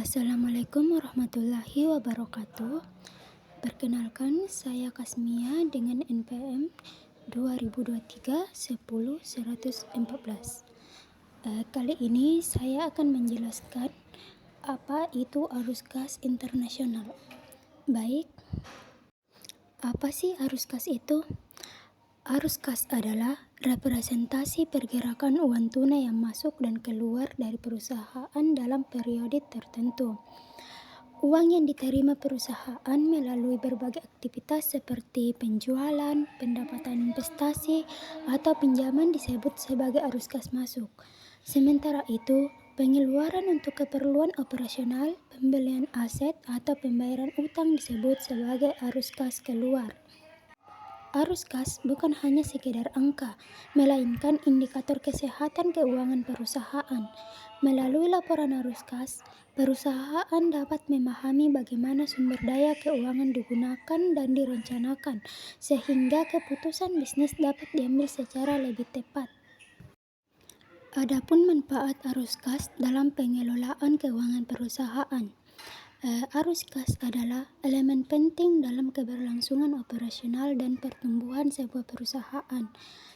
Assalamualaikum warahmatullahi wabarakatuh. Perkenalkan, saya Kasmia dengan NPM 2023 10 114. Kali ini saya akan menjelaskan apa itu arus kas internasional. Baik, apa sih arus kas itu? Arus kas adalah representasi pergerakan uang tunai yang masuk dan keluar dari perusahaan dalam periode tertentu. Uang yang diterima perusahaan melalui berbagai aktivitas seperti penjualan, pendapatan investasi, atau pinjaman disebut sebagai arus kas masuk. Sementara itu, pengeluaran untuk keperluan operasional, pembelian aset, atau pembayaran utang disebut sebagai arus kas keluar. Arus kas bukan hanya sekedar angka, melainkan indikator kesehatan keuangan perusahaan. Melalui laporan arus kas, perusahaan dapat memahami bagaimana sumber daya keuangan digunakan dan direncanakan, sehingga keputusan bisnis dapat diambil secara lebih tepat. Adapun manfaat arus kas dalam pengelolaan keuangan perusahaan. Arus kas adalah elemen penting dalam keberlangsungan operasional dan pertumbuhan sebuah perusahaan.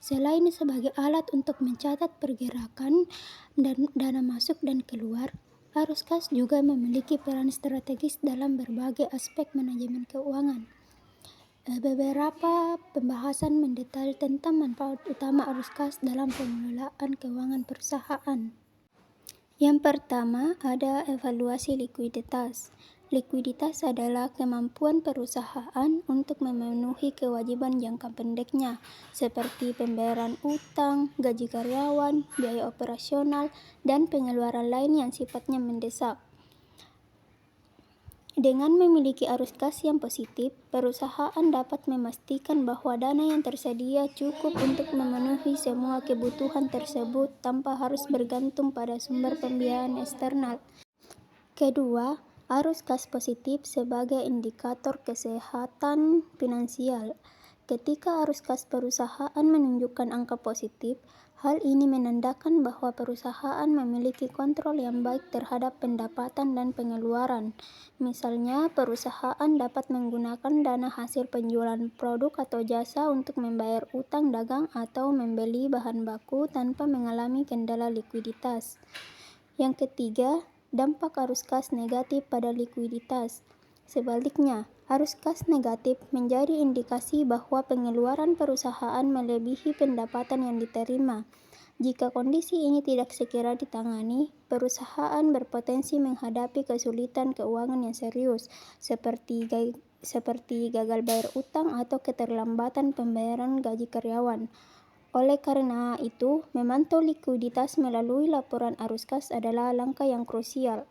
Selain sebagai alat untuk mencatat pergerakan dan dana masuk dan keluar, arus kas juga memiliki peran strategis dalam berbagai aspek manajemen keuangan. Beberapa pembahasan mendetail tentang manfaat utama arus kas dalam pengelolaan keuangan perusahaan. Yang pertama, ada evaluasi likuiditas. Likuiditas adalah kemampuan perusahaan untuk memenuhi kewajiban jangka pendeknya, seperti pembayaran utang, gaji karyawan, biaya operasional, dan pengeluaran lain yang sifatnya mendesak. Dengan memiliki arus kas yang positif, perusahaan dapat memastikan bahwa dana yang tersedia cukup untuk memenuhi semua kebutuhan tersebut tanpa harus bergantung pada sumber pembiayaan eksternal. Kedua, arus kas positif sebagai indikator kesehatan finansial. Ketika arus kas perusahaan menunjukkan angka positif, hal ini menandakan bahwa perusahaan memiliki kontrol yang baik terhadap pendapatan dan pengeluaran. Misalnya, perusahaan dapat menggunakan dana hasil penjualan produk atau jasa untuk membayar utang dagang atau membeli bahan baku tanpa mengalami kendala likuiditas. Yang ketiga, dampak arus kas negatif pada likuiditas. Sebaliknya, arus kas negatif menjadi indikasi bahwa pengeluaran perusahaan melebihi pendapatan yang diterima. Jika kondisi ini tidak segera ditangani, perusahaan berpotensi menghadapi kesulitan keuangan yang serius, seperti gagal bayar utang atau keterlambatan pembayaran gaji karyawan. Oleh karena itu, memantau likuiditas melalui laporan arus kas adalah langkah yang krusial.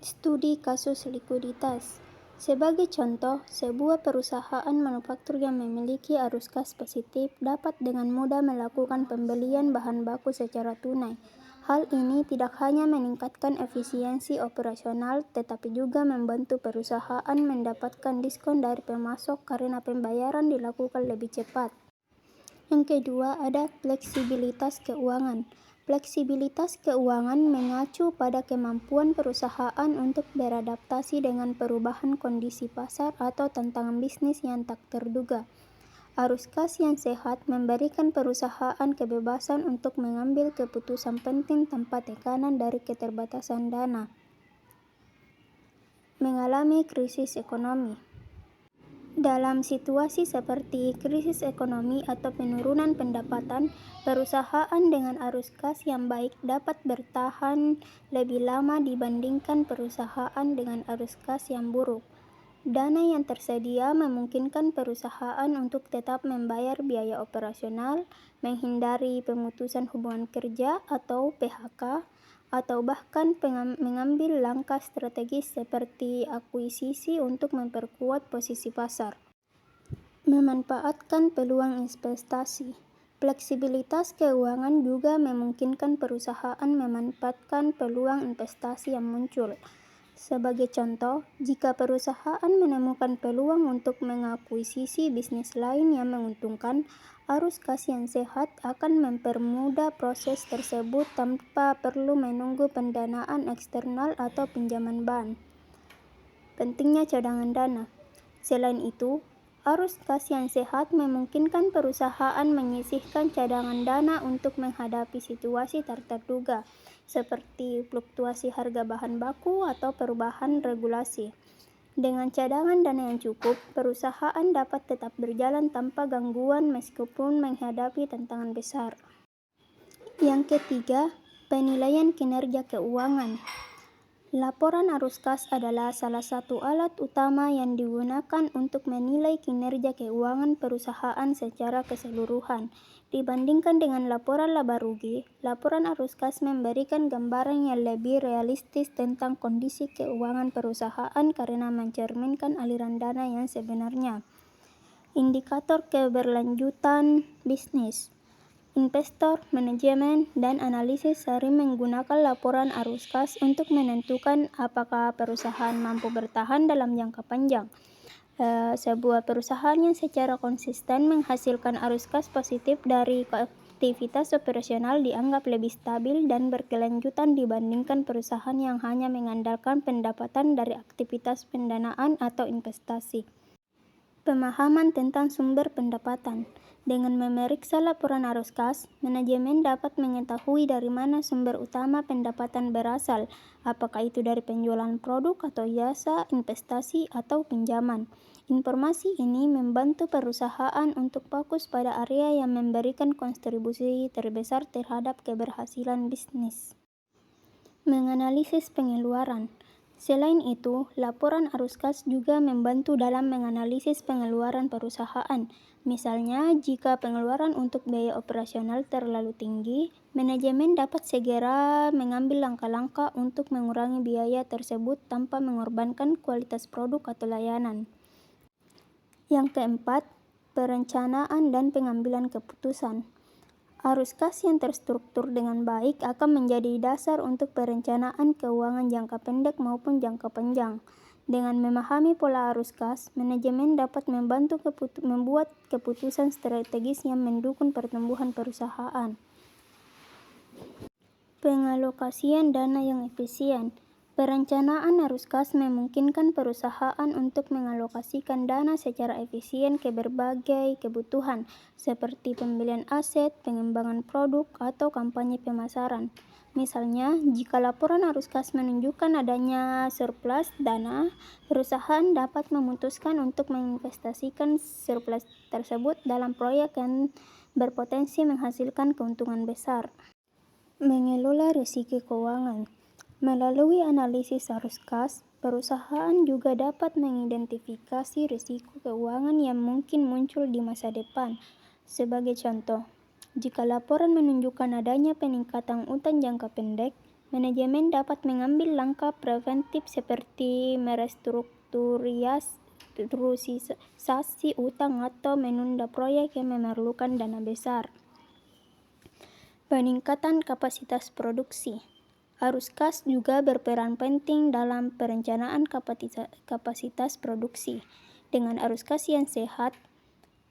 Studi kasus likuiditas. Sebagai contoh, sebuah perusahaan manufaktur yang memiliki arus kas positif dapat dengan mudah melakukan pembelian bahan baku secara tunai. Hal ini tidak hanya meningkatkan efisiensi operasional, tetapi juga membantu perusahaan mendapatkan diskon dari pemasok karena pembayaran dilakukan lebih cepat. Yang kedua, ada fleksibilitas keuangan. Fleksibilitas keuangan mengacu pada kemampuan perusahaan untuk beradaptasi dengan perubahan kondisi pasar atau tantangan bisnis yang tak terduga. Arus kas yang sehat memberikan perusahaan kebebasan untuk mengambil keputusan penting tanpa tekanan dari keterbatasan dana. Mengalami krisis ekonomi. Dalam situasi seperti krisis ekonomi atau penurunan pendapatan, perusahaan dengan arus kas yang baik dapat bertahan lebih lama dibandingkan perusahaan dengan arus kas yang buruk. Dana yang tersedia memungkinkan perusahaan untuk tetap membayar biaya operasional, menghindari pemutusan hubungan kerja atau PHK, atau bahkan mengambil langkah strategis seperti akuisisi untuk memperkuat posisi pasar. Memanfaatkan peluang investasi. Fleksibilitas keuangan juga memungkinkan perusahaan memanfaatkan peluang investasi yang muncul. Sebagai contoh, jika perusahaan menemukan peluang untuk mengakuisisi bisnis lain yang menguntungkan, Arus kas yang sehat akan mempermudah proses tersebut tanpa perlu menunggu pendanaan eksternal atau pinjaman bank. Pentingnya cadangan dana. Selain itu, arus kas yang sehat memungkinkan perusahaan menyisihkan cadangan dana untuk menghadapi situasi tak terduga, seperti fluktuasi harga bahan baku atau perubahan regulasi. Dengan cadangan dana yang cukup, perusahaan dapat tetap berjalan tanpa gangguan meskipun menghadapi tantangan besar. Yang ketiga, penilaian kinerja keuangan. Laporan arus kas adalah salah satu alat utama yang digunakan untuk menilai kinerja keuangan perusahaan secara keseluruhan. Dibandingkan dengan laporan laba rugi, laporan arus kas memberikan gambaran yang lebih realistis tentang kondisi keuangan perusahaan karena mencerminkan aliran dana yang sebenarnya. Indikator keberlanjutan bisnis. Investor, manajemen, dan analisis sering menggunakan laporan arus kas untuk menentukan apakah perusahaan mampu bertahan dalam jangka panjang. Sebuah perusahaan yang secara konsisten menghasilkan arus kas positif dari aktivitas operasional dianggap lebih stabil dan berkelanjutan dibandingkan perusahaan yang hanya mengandalkan pendapatan dari aktivitas pendanaan atau investasi. Pemahaman tentang sumber pendapatan. Dengan memeriksa laporan arus kas, manajemen dapat mengetahui dari mana sumber utama pendapatan berasal, apakah itu dari penjualan produk atau jasa, investasi, atau pinjaman. Informasi ini membantu perusahaan untuk fokus pada area yang memberikan kontribusi terbesar terhadap keberhasilan bisnis. Menganalisis pengeluaran. Selain itu, laporan arus kas juga membantu dalam menganalisis pengeluaran perusahaan. Misalnya, jika pengeluaran untuk biaya operasional terlalu tinggi, manajemen dapat segera mengambil langkah-langkah untuk mengurangi biaya tersebut tanpa mengorbankan kualitas produk atau layanan. Yang keempat, perencanaan dan pengambilan keputusan. Arus kas yang terstruktur dengan baik akan menjadi dasar untuk perencanaan keuangan jangka pendek maupun jangka panjang. Dengan memahami pola arus kas, manajemen dapat membantu membuat keputusan strategis yang mendukung pertumbuhan perusahaan. Pengalokasian dana yang efisien. Perencanaan arus kas memungkinkan perusahaan untuk mengalokasikan dana secara efisien ke berbagai kebutuhan, seperti pembelian aset, pengembangan produk, atau kampanye pemasaran. Misalnya, jika laporan arus kas menunjukkan adanya surplus dana, perusahaan dapat memutuskan untuk menginvestasikan surplus tersebut dalam proyek yang berpotensi menghasilkan keuntungan besar. Mengelola risiko keuangan. Melalui analisis arus kas, perusahaan juga dapat mengidentifikasi risiko keuangan yang mungkin muncul di masa depan. Sebagai contoh, jika laporan menunjukkan adanya peningkatan utang jangka pendek, manajemen dapat mengambil langkah preventif seperti merestrukturisasi utang atau menunda proyek yang memerlukan dana besar. Peningkatan kapasitas produksi. Arus kas juga berperan penting dalam perencanaan kapasitas produksi. Dengan arus kas yang sehat,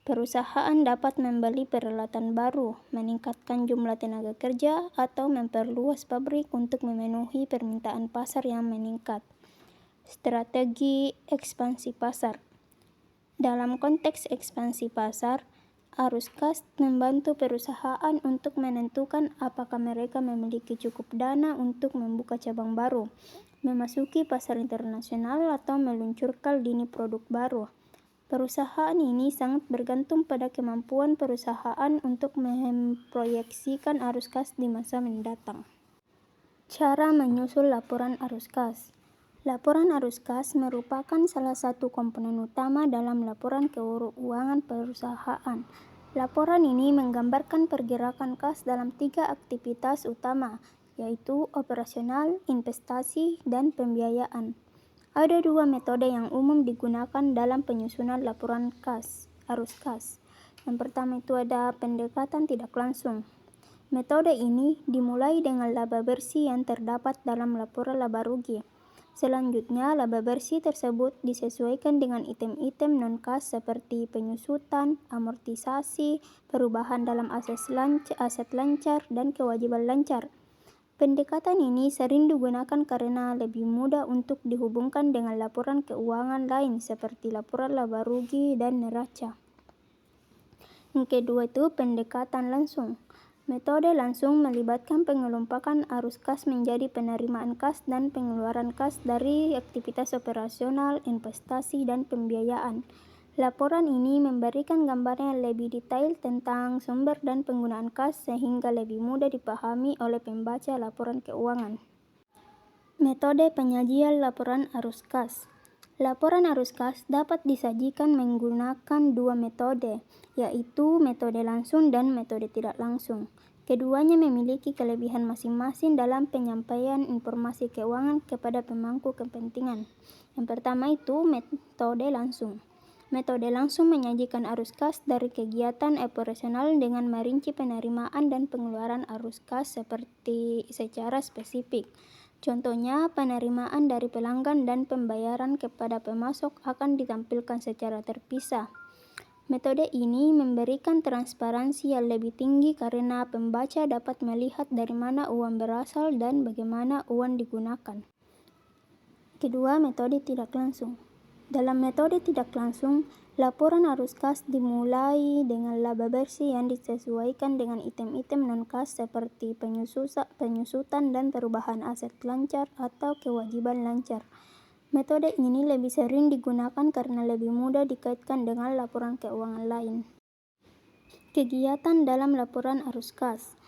perusahaan dapat membeli peralatan baru, meningkatkan jumlah tenaga kerja, atau memperluas pabrik untuk memenuhi permintaan pasar yang meningkat. Strategi ekspansi pasar. Dalam konteks ekspansi pasar, arus kas membantu perusahaan untuk menentukan apakah mereka memiliki cukup dana untuk membuka cabang baru, memasuki pasar internasional, atau meluncurkan lini produk baru. Perusahaan ini sangat bergantung pada kemampuan perusahaan untuk memproyeksikan arus kas di masa mendatang. Cara menyusun laporan arus kas. Laporan arus kas merupakan salah satu komponen utama dalam laporan keuangan perusahaan. Laporan ini menggambarkan pergerakan kas dalam 3 aktivitas utama, yaitu operasional, investasi, dan pembiayaan. Ada 2 metode yang umum digunakan dalam penyusunan laporan arus kas. Yang pertama itu ada pendekatan tidak langsung. Metode ini dimulai dengan laba bersih yang terdapat dalam laporan laba rugi. Selanjutnya, laba bersih tersebut disesuaikan dengan item-item non-kas seperti penyusutan, amortisasi, perubahan dalam aset lancar, dan kewajiban lancar. Pendekatan ini sering digunakan karena lebih mudah untuk dihubungkan dengan laporan keuangan lain seperti laporan laba rugi dan neraca. Yang kedua itu pendekatan langsung. Metode langsung melibatkan pengelompokan arus kas menjadi penerimaan kas dan pengeluaran kas dari aktivitas operasional, investasi, dan pembiayaan. Laporan ini memberikan gambaran yang lebih detail tentang sumber dan penggunaan kas sehingga lebih mudah dipahami oleh pembaca laporan keuangan. Metode penyajian laporan arus kas. Laporan arus kas dapat disajikan menggunakan dua metode, yaitu metode langsung dan metode tidak langsung. Keduanya memiliki kelebihan masing-masing dalam penyampaian informasi keuangan kepada pemangku kepentingan. Yang pertama itu metode langsung. Metode langsung menyajikan arus kas dari kegiatan operasional dengan merinci penerimaan dan pengeluaran arus kas secara spesifik. Contohnya, penerimaan dari pelanggan dan pembayaran kepada pemasok akan ditampilkan secara terpisah. Metode ini memberikan transparansi yang lebih tinggi karena pembaca dapat melihat dari mana uang berasal dan bagaimana uang digunakan. Kedua, metode tidak langsung. Dalam metode tidak langsung, laporan arus kas dimulai dengan laba bersih yang disesuaikan dengan item-item non-kas seperti penyusutan dan perubahan aset lancar atau kewajiban lancar. Metode ini lebih sering digunakan karena lebih mudah dikaitkan dengan laporan keuangan lain. Kegiatan dalam laporan arus kas.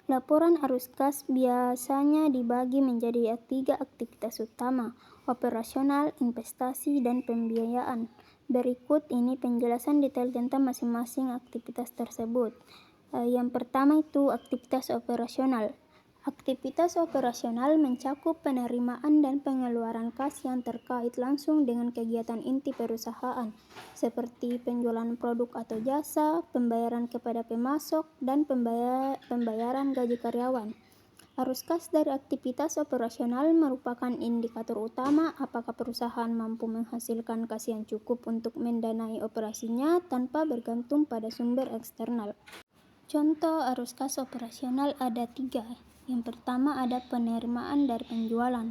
Laporan arus kas biasanya dibagi menjadi 3 aktivitas utama, operasional, investasi, dan pembiayaan. Berikut ini penjelasan detail tentang masing-masing aktivitas tersebut. Yang pertama itu aktivitas operasional. Aktivitas operasional mencakup penerimaan dan pengeluaran kas yang terkait langsung dengan kegiatan inti perusahaan, seperti penjualan produk atau jasa, pembayaran kepada pemasok, dan pembayaran gaji karyawan. Arus kas dari aktivitas operasional merupakan indikator utama apakah perusahaan mampu menghasilkan kas yang cukup untuk mendanai operasinya tanpa bergantung pada sumber eksternal. Contoh arus kas operasional ada 3. Yang pertama ada penerimaan dari penjualan,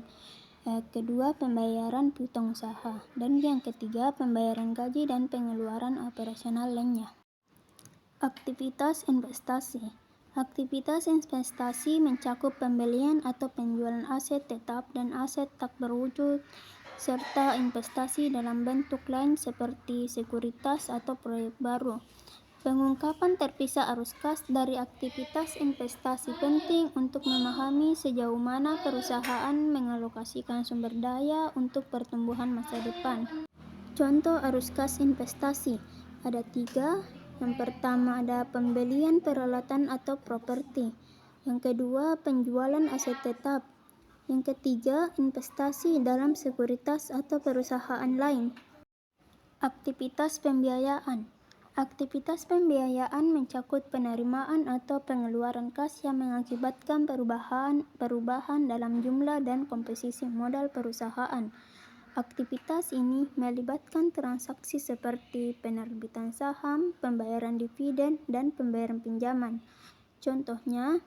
kedua pembayaran piutang usaha, dan yang ketiga pembayaran gaji dan pengeluaran operasional lainnya. Aktivitas investasi. Aktivitas investasi mencakup pembelian atau penjualan aset tetap dan aset tak berwujud, serta investasi dalam bentuk lain seperti sekuritas atau proyek baru. Pengungkapan terpisah arus kas dari aktivitas investasi penting untuk memahami sejauh mana perusahaan mengalokasikan sumber daya untuk pertumbuhan masa depan. Contoh arus kas investasi ada 3. Yang pertama ada pembelian peralatan atau properti. Yang kedua penjualan aset tetap. Yang ketiga investasi dalam sekuritas atau perusahaan lain. Aktivitas pembiayaan. Aktivitas pembiayaan mencakup penerimaan atau pengeluaran kas yang mengakibatkan perubahan dalam jumlah dan komposisi modal perusahaan. Aktivitas ini melibatkan transaksi seperti penerbitan saham, pembayaran dividen, dan pembayaran pinjaman. Contohnya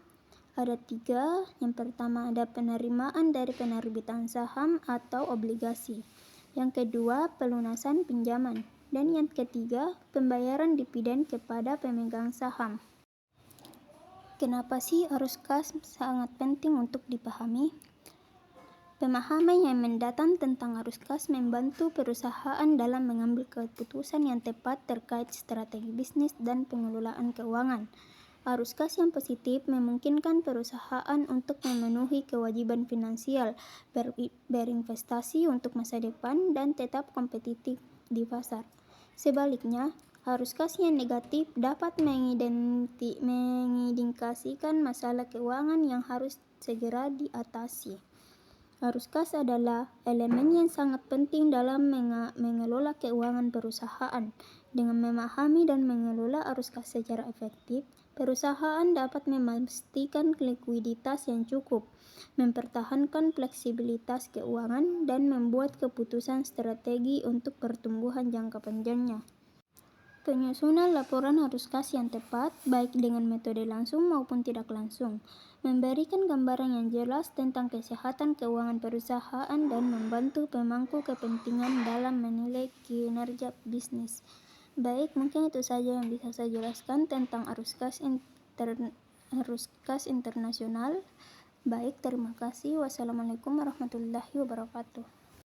ada 3. Yang pertama ada penerimaan dari penerbitan saham atau obligasi. Yang kedua pelunasan pinjaman. Dan yang ketiga, pembayaran dividen kepada pemegang saham. Kenapa sih arus kas sangat penting untuk dipahami? Pemahaman yang mendatar tentang arus kas membantu perusahaan dalam mengambil keputusan yang tepat terkait strategi bisnis dan pengelolaan keuangan. Arus kas yang positif memungkinkan perusahaan untuk memenuhi kewajiban finansial, berinvestasi untuk masa depan, dan tetap kompetitif di pasar. Sebaliknya, arus kas yang negatif dapat mengindikasikan masalah keuangan yang harus segera diatasi. Arus kas adalah elemen yang sangat penting dalam mengelola keuangan perusahaan. Dengan memahami dan mengelola arus kas secara efektif, Perusahaan dapat memastikan likuiditas yang cukup, mempertahankan fleksibilitas keuangan, dan membuat keputusan strategi untuk pertumbuhan jangka panjangnya. Penyusunan laporan harus yang tepat, baik dengan metode langsung maupun tidak langsung, memberikan gambaran yang jelas tentang kesehatan keuangan perusahaan dan membantu pemangku kepentingan dalam menilai kinerja bisnis. Baik, mungkin itu saja yang bisa saya jelaskan tentang arus kas internasional. Baik, terima kasih. Wassalamualaikum warahmatullahi wabarakatuh.